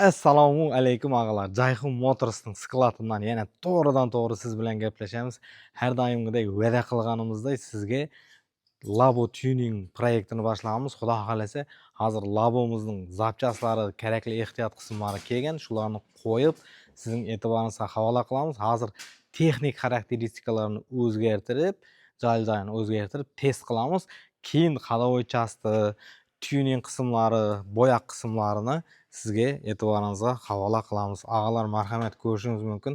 Assalomu alaykum og'alar. Jayhun Motors'ning skladından yana to'g'ridan-to'g'ri siz bilan gaplashamiz. Har doimgidek va'da qilganimizdek sizga Labo Tuning proyektini boshlamiz. Xudo xolasa, hozir Labomizning zapchaslari, kerakli ehtiyot qismlari kelgan. Shularni qo'yib, sizning e'tiboringizga havola qilamiz. Hozir texnik xarakteristikalarni o'zgartirib, joy-joyini o'zgartirib test qilamiz. Keyin ходовой части, tuning qismlari, bo'yoq qismlarini sizga e'tiboringizga havola qilamiz. Og'alar, marhamat, ko'rishingiz mumkin.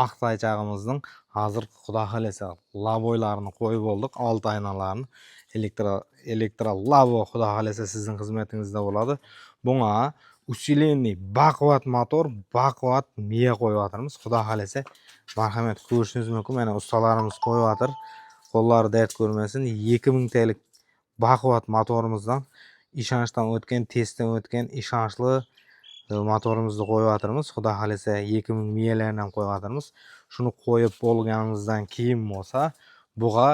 Oq taychog'imizning hozir xudo xolasa laboylarini qo'yib oldik, old aynalarni. Elektro labo xudo xolasa sizning xizmatingizda bo'ladi. Bunga усиленный baquvvat motor, baquvvat miya qo'yib Xudo xolasa marhamat, ko'rishingiz mumkin. Mana ustalarimiz qo'yib qo'llari dard ko'rmasin. 2000 talik baquvvat motorimizdan ishonchdan o'tgan, testdan o'tgan ishonchli motorimizni qo'yib Xudo xolasa 2000 miyalarni ham qo'yib Shuni qo'yib bo'lganimizdan keyin bo'lsa, buga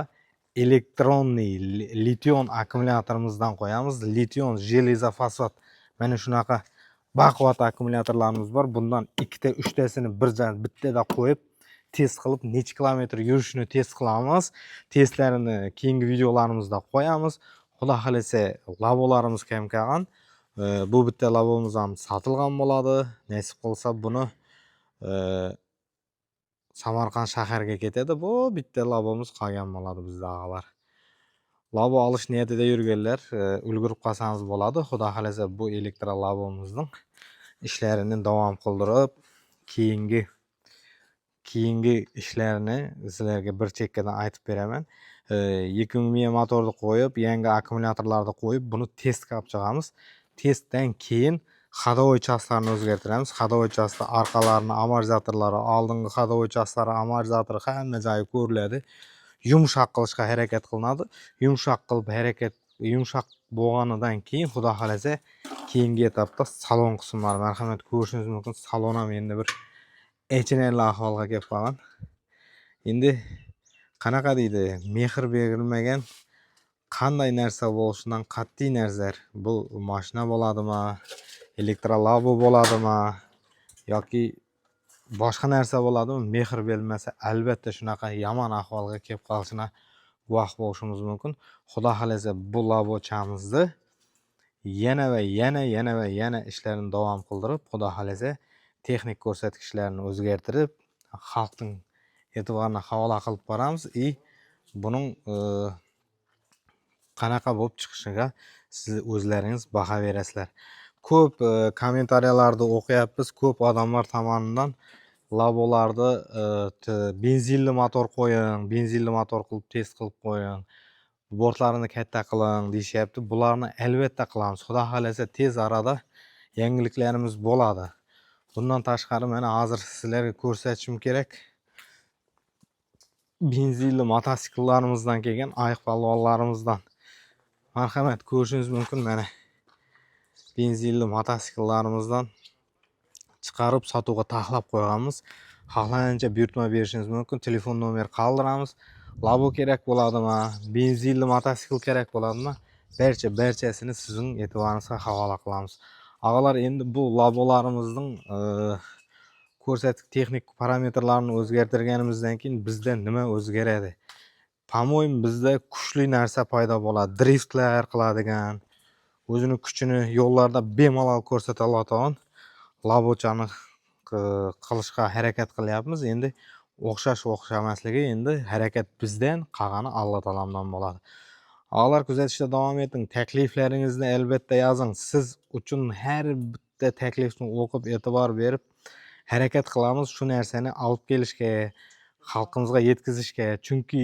elektronniy lition akkumulyatorimizdan qo'yamiz. Lition железофосфат. Mana shunaqa baquvvat akkumulyatorlarimiz bor. Bundan 2ta, 3tasini bittada qo'yib test qilib, necha kilometr yurishini test qilamiz. Testlarini keyingi videolarimizda qo'yamiz. Xudo xolasa labolarimiz kam qolgan. Bu bitta labomiz ham sotilgan bo'ladi. Nasib qilsa buni Samarqand shaharga ketadi. Bu bitta labomiz qolgan bo'ladi bizda og'alar. Labo olish niyatida yurganlar ulgurib qolsangiz bo'ladi. Xudo xolasa bu elektro labomizning ishlarini davom qildirib, keyingi ishlarini sizlarga bir chekkadan aytib beraman. 2000 miya motorni qo'yib, yangi akkumulyatorlarni qo'yib, buni test qilib chiqamiz. Testdan keyin ходовой частlarni o'zgartiramiz. Ходовой части orqalarini amortizatorlari, oldingi ходовой частlari, amortizatori hamma joyi ko'riladi. Yumshoq qilishga harakat qilinadi. Yumshoq bo'lganidan keyin xudo xolasa keyingi etapda salon qismlari, marhamat, ko'rishingiz mumkin. Salon ham endi bir achinarli ahvolga kelib qolgan. Endi qanaqa deydi, mehr berilmagan qanday narsa bo'lishidan qat'iy nazar, bu mashina bo'ladimi, elektrolabo bo'ladimi yoki boshqa narsa bo'ladimi, mehr berilmasa albatta shunaqa yomon ahvolga kelib qolishina guvoh bo'lishimiz mumkin. Xudo xolasa bu labochamizni yana ishlarini davom qildirib, xudo xolasa texnik ko'rsatkichlarni o'zgartirib, xalqning e'tiborini havola qilib boramiz. Buning qanaqa bo'lib chiqishiga siz o'zlaringiz baho berasizlar. Ko'p kommentariyalarda o'qiyapmiz, ko'p odamlar tomonidan labolarda benzinli motor qo'ying, benzinli motor qilib test qilib qo'ying, bortlarini katta qiling deyishyapti. Bularni albatta qilamiz. Xudo xolasa tez arada yangiliklarimiz bo'ladi. Bundan tashqari mana hozir sizlarga ko'rsatishim kerak. Benzinli mototsiklarimizdan kelgan ayiq palvonlarimizdan. Marhamat, ko'rishingiz mumkin. Mana benzinli mototsiklarimizdan chiqarib sotuvga taxlab qo'yganmiz. Xohlagancha buyurtma berishingiz mumkin. Telefon nomer qoldiramiz. Labo kerak bo'ladimi, benzinli mototsikl kerak bo'ladimi? Barchasini sizning e'tiboringizga havola qilamiz. Og'alar, endi bu labolarimizning ko'rsatik texnik parametrlarini o'zgartirganimizdan keyin bizda nima o'zgaradi? По-моему, bizda kuchli narsa paydo bo'ladi. Driftlar qiladigan, o'zini kuchini yo'llarda bemalol ko'rsata oladigan labochani qilishga harakat qilyapmiz. Endi o'xshamasligi endi harakat bizdan, qolgani Alloh taolodan bo'ladi. Og'alar, kuzatishda davom eting. Takliflaringizni albatta yozing. Siz uchun har bitta taklifni o'qib e'tibor berib harakat qilamiz shu narsani olib kelishga, xalqimizga yetkazishga. Chunki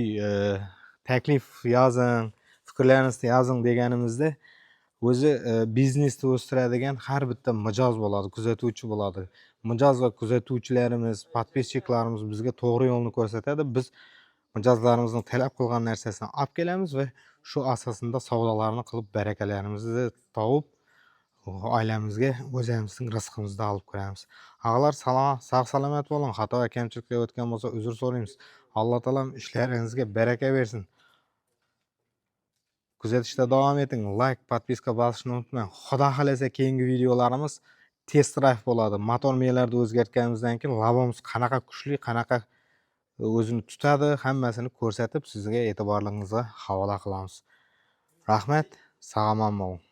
taklif yozing, fikrlaringizni yozing deganimizda o'zi biznesni o'stiradigan har bitta mijoz bo'ladi, kuzatuvchi bo'ladi. Mijoz va kuzatuvchilarimiz, podpisчикларimiz bizga to'g'ri yo'lni ko'rsatadi. Biz mijozlarimizning talab qilgan narsasini olib kelamiz va shu asosida savdolarni qilib barakalarimizni topib, oilamizga o'zimizning rizqimizni olib ko'ramiz. Og'alar, sog' salomat bo'ling. Xato va kamchiliklar o'tgan bo'lsa uzr so'raymiz. Alloh taolam ishlaringizga baraka bersin. Kuzatishda davom eting. Like, podpiska bosishni unutmang. Xudo xolasa keyingi videolarimiz test drive bo'ladi. Motor melarni o'zgartganimizdan keyin labamiz qanaqa kuchli, qanaqa o'zini tutadi, hammasini ko'rsatib sizga e'tiborlaringizga havola qilamiz. Rahmat, sog'lom bo'ling.